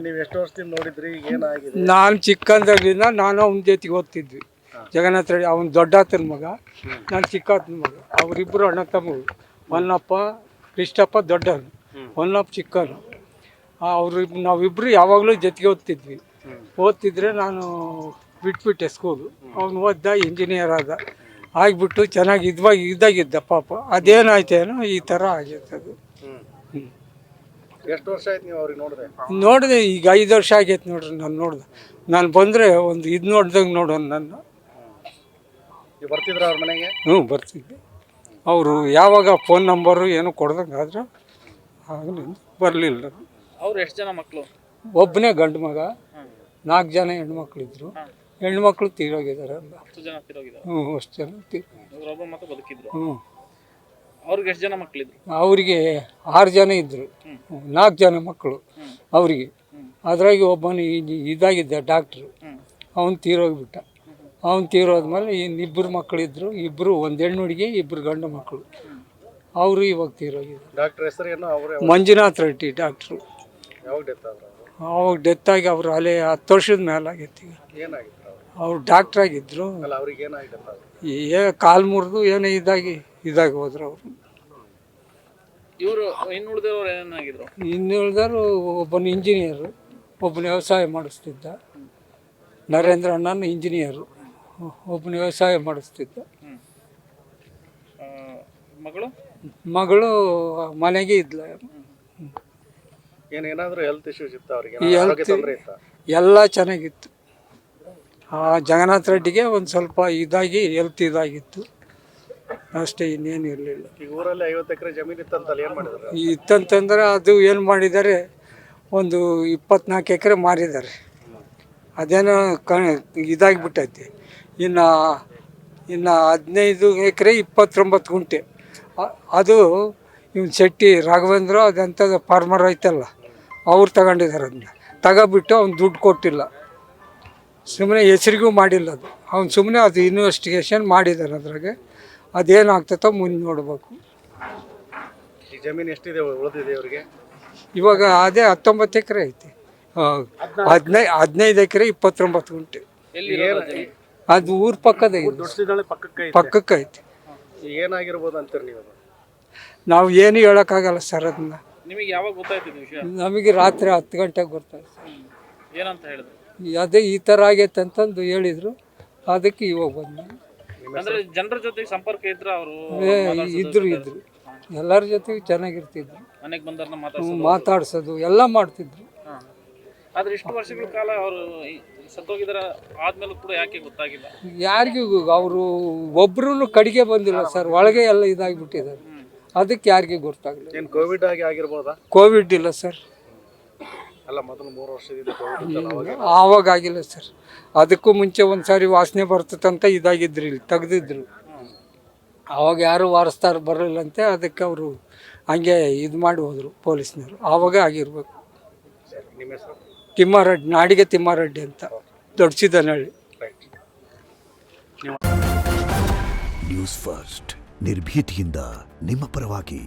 ನೀವು ಎಷ್ಟು ವರ್ಷದಿಂದ ನೋಡಿದ್ರಿ, ಏನಾಗಿದೆ? ನಾನು ಚಿಕ್ಕಂದಾಗಿಂದ ನಾನು ಅವನ ಜೊತೆಗೆ ಓದ್ತಿದ್ವಿ. ಜಗನ್ನಾಥ ರೆಡ್ಡಿ ಅವನ ದೊಡ್ಡಾತನ ಮಗ, ನಾನು ಚಿಕ್ಕಾತನ ಮಗ. ಅವರಿಬ್ಬರು ಅಣ್ಣ ತಮ್ಮಗಳು. ಹೊನ್ನಪ್ಪ ಕೃಷ್ಣಪ್ಪ ದೊಡ್ಡವನು, ಹೊನ್ನಪ್ಪ ಚಿಕ್ಕವನು. ನಾವಿಬ್ಬರು ಯಾವಾಗಲೂ ಜೊತೆಗೆ ಓದ್ತಿದ್ರೆ ನಾನು ಬಿಟ್ಬಿಟ್ಟೆ ಸ್ಕೂಲು. ಅವನು ಓದ್ದ, ಇಂಜಿನಿಯರ್ ಆಗಿಬಿಟ್ಟು ಚೆನ್ನಾಗಿ ಇದ್ದಾಗಿದ್ದ ಪಾಪ. ಅದೇನಾಯ್ತೇನೋ ಈ ಥರ ಆಗೈತೆ ಅದು. ಎಷ್ಟು ವರ್ಷ ಆಯ್ತು ನೀವು ಅವ್ರಿಗೆ ನೋಡಿದೆ? ಈಗ 5 ವರ್ಷ ಆಗೈತೆ ನೋಡ್ರಿ. ನಾನು ಬಂದರೆ ಒಂದು ಇದು ನೋಡ್ದಂಗೆ ನೋಡೋಣ ನನ್ನ. ಬರ್ತಿದ್ರ ಅವ್ರ ಮನೆಗೆ? ಬರ್ತಿದ್ದೆ. ಅವರು ಯಾವಾಗ ಫೋನ್ ನಂಬರು ಏನೋ ಕೊಡ್ದಂಗೆ ಆದ್ರೆ ಆಗಲಿಲ್ಲ, ಬರಲಿಲ್ಲ. ಅವ್ರು ಎಷ್ಟು ಜನ ಮಕ್ಕಳು? ಒಬ್ಬನೇ ಗಂಡು ಮಗ, 4 ಜನ ಹೆಣ್ಮಕ್ಳಿದ್ರು. ಹೆಣ್ಮಕ್ಳು ತೀರೋಗಿದ್ದಾರೆ ಅಲ್ಲ. ಅಷ್ಟು ಜನ ತೀರೋಗಿದ್ದಾರೆ? ಅಷ್ಟು ಜನ ಒಬ್ಬ ಮಾತ್ರ ಬದುಕಿದ್ರು. ಅವ್ರಿಗೆ ಎಷ್ಟು ಜನ ಮಕ್ಕಳಿದ್ರು? ಅವರಿಗೆ 6 ಜನ ಇದ್ದರು, 4 ಜನ ಮಕ್ಕಳು ಅವರಿಗೆ. ಅದ್ರಾಗಿ ಒಬ್ಬನು ಇದಾಗಿದ್ದ ಡಾಕ್ಟ್ರು, ಅವನು ತೀರೋಗಿಬಿಟ್ಟ. ಅವನು ತೀರೋದ್ಮೇಲೆ ಇನ್ನಿಬ್ಬರು ಮಕ್ಕಳಿದ್ರು, ಇಬ್ಬರು, ಒಂದು ಹೆಣ್ಣು ಹುಡುಗಿ, 2 ಗಂಡು ಮಕ್ಕಳು. ಅವರು ಇವಾಗ ತೀರೋಗಿದ್ರು. ಡಾಕ್ಟರ್ ಹೆಸರು ಏನು? ಮಂಜುನಾಥ್ ರೆಡ್ಡಿ ಡಾಕ್ಟ್ರು. ಯಾವಾಗ ಡೆತ್ ಆದ್ರು? ಅವಾಗ ಡೆತ್ ಆಗಿ ಅವರು ಅಲ್ಲೇ 10 ವರ್ಷದ ಮೇಲೆ ಆಗೈತಿ. ಏನಾಗಿತ್ತು? ಅವ್ರು ಡಾಕ್ಟ್ರ್ ಆಗಿದ್ರು. ಅವ್ರಿಗೆ ಏನಾಗಿತ್ತು? ಕಾಲು ಮುರಿದು ಏನೋ ಇದಾಗಿ ಹೋದ್ರು ಅವರು. ಇವರು ಇನ್ನುಳಿದವರು ಏನಾಗಿದ್ರು? ಇನ್ನುಳಿದವರು ಒಬ್ಬನು ಇಂಜಿನಿಯರು, ಒಬ್ಬನು ವ್ಯವಸಾಯ ಮಾಡಿಸ್ತಿದ್ದ. ನರೇಂದ್ರ ಅಣ್ಣನ ಇಂಜಿನಿಯರು, ಒಬ್ಬನು ವ್ಯವಸಾಯ ಮಾಡಿಸ್ತಿದ್ದ. ಮಗಳು ಮನೆಗೆ ಇದ್ಲ. ಏನಾದರೂ ಹೆಲ್ತ್ ಇಶ್ಯೂಸ್ ಇತ್ತು ಅವರಿಗೆ? ಎಲ್ಲ ಚೆನ್ನಾಗಿತ್ತು. ಜಗನ್ನಾಥ ರೆಡ್ಡಿಗೆ ಒಂದು ಸ್ವಲ್ಪ ಹೆಲ್ತ್ ಇದಾಗಿತ್ತು ಅಷ್ಟೇ, ಇನ್ನೇನು ಇರಲಿಲ್ಲ. ಈಗ ಊರಲ್ಲಿ 50 ಎಕರೆ ಜಮೀನು ಇತ್ತಂತಲ್ಲ, ಏನು ಮಾಡಿದ್ರು? ಇತ್ತಂತಂದ್ರೆ ಅದು ಏನು ಮಾಡಿದ್ದಾರೆ, ಒಂದು 24 ಎಕರೆ ಮಾರಿದ್ದಾರೆ. ಅದೇನೋ ಇದಾಗಿಬಿಟ್ಟೈತಿ. ಇನ್ನು 15 ಎಕರೆ 29 ಗುಂಟೆ. ಅದು ಇವ್ನು ಶೆಟ್ಟಿ ರಾಘವೇಂದ್ರ, ಅದಂಥದ್ದು ಫಾರ್ಮರ್ ಐತಲ್ಲ, ಅವ್ರು ತಗೊಂಡಿದ್ದಾರೆ. ಅದನ್ನ ತಗೊಬಿಟ್ಟು ಅವ್ನು ದುಡ್ಡು ಕೊಟ್ಟಿಲ್ಲ, ಸುಮ್ಮನೆ ಹೆಸರಿಗೂ ಮಾಡಿಲ್ಲ. ಅವ್ನು ಸುಮ್ಮನೆ ಅದು ಇನ್ವೆಸ್ಟಿಗೇಷನ್ ಮಾಡಿದ್ದಾರೆ. ಅದ್ರಾಗೆ ಅದೇನಾಗ್ತೈತೋ ಮುಂದೆ ನೋಡ್ಬೇಕು. ಜಮೀನು ಎಷ್ಟಿದೆ ಉಳಿದಿದೆ ಅವರಿಗೆ? ಇವಾಗ ಅದೇ 19 ಎಕರೆ ಐತಿ. 15 ಎಕರೆ 29 ಗುಂಟೆ. ಅದು ಊರ ಪಕ್ಕಕ್ಕೆ ಐತಿ. ಏನಾಗಿರ್ಬೋದು ಅಂತೀರಿ ನೀವು? ನಾವು ಏನು ಹೇಳೋಕ್ಕಾಗಲ್ಲ ಸರ್ ಅದನ್ನ. ನಿಮಗೆ ಯಾವಾಗ ಗೊತ್ತಾಯ್ತು ವಿಷಯ? ನಮಗೆ ರಾತ್ರಿ 10 ಗಂಟೆಗೆ ಗೊತ್ತಾಯ್ತು. ಏನಂತ ಹೇಳಿದ್ರು? ಅದೇ ಈ ಥರ ಆಗೈತೆ ಅಂತಂದು ಹೇಳಿದರು. ಅದಕ್ಕೆ ಇವಾಗ ಬಂದು ಜನರ ಜೊತೆಗೆ ಸಂಪರ್ಕ ಇದ್ರು ಅವರು? ಇದ್ರು ಎಲ್ಲರ ಜೊತೆಗೆ ಚೆನ್ನಾಗಿರ್ತಿದ್ರು. ಮನೆಗೆ ಬಂದವ್ರನ್ನ ಮಾತಾಡ್ಸೋದು ಎಲ್ಲ ಮಾಡ್ತಿದ್ರು. ಆದ್ರೆ ಇಷ್ಟು ವರ್ಷಗಳ ಕಾಲ ಅವರು ಸತ್ತೋಗಿದಾರ ಆದ್ಮೇಲೆ ಕೂಡ ಯಾಕೆ ಗೊತ್ತಾಗಿಲ್ಲ ಯಾರಿಗೂ? ಅವರು ಒಬ್ರು ಕಡೆಗೆ ಬಂದಿಲ್ಲ ಸರ್, ಒಳಗೆ ಎಲ್ಲ ಇದಾಗಿಬಿಟ್ಟಿದ್ದಾರೆ. ಅದಕ್ಕೆ ಯಾರಿಗೂ ಗೊತ್ತಾಗಲಿಲ್ಲ. ಏನು ಕೋವಿಡ್ ಆಗಿರ್ಬೋದಾ? ಕೋವಿಡ್ ಇಲ್ಲ ಸರ್. ಅಲ್ಲ, ಮೊದಲು 3 ವರ್ಷದಿಂದ ಆವಾಗ ಆಗಿಲ್ಲ ಸರ್. ಅದಕ್ಕೂ ಮುಂಚೆ ಒಂದು ಸಾರಿ ವಾಸನೆ ಬರ್ತದಂತ ಇದಾಗಿದ್ರು, ಇಲ್ಲಿ ತೆಗ್ದಿದ್ರು. ಆವಾಗ ಯಾರು ವಾರಸ್ತಾರ ಬರಲಿಲ್ಲಂತೆ. ಅದಕ್ಕೆ ಅವರು ಹಂಗೆ ಇದು ಮಾಡಿ ಹೋದರು ಪೊಲೀಸ್ನವರು. ಆವಾಗ ಆಗಿರ್ಬೇಕು. ನಿಮ್ಮ ಹೆಸರು? ತಿಮ್ಮಾರೆಡ್ಡಿ, ನಾಡಿಗೆ ತಿಮ್ಮಾರೆಡ್ಡಿ ಅಂತ, ದೊಡ್ಡಸಿದ್ದನಹಳ್ಳಿ. ನ್ಯೂಸ್ ಫಸ್ಟ್, ನಿರ್ಭೀತಿಯಿಂದ ನಿಮ್ಮ ಪರವಾಗಿ.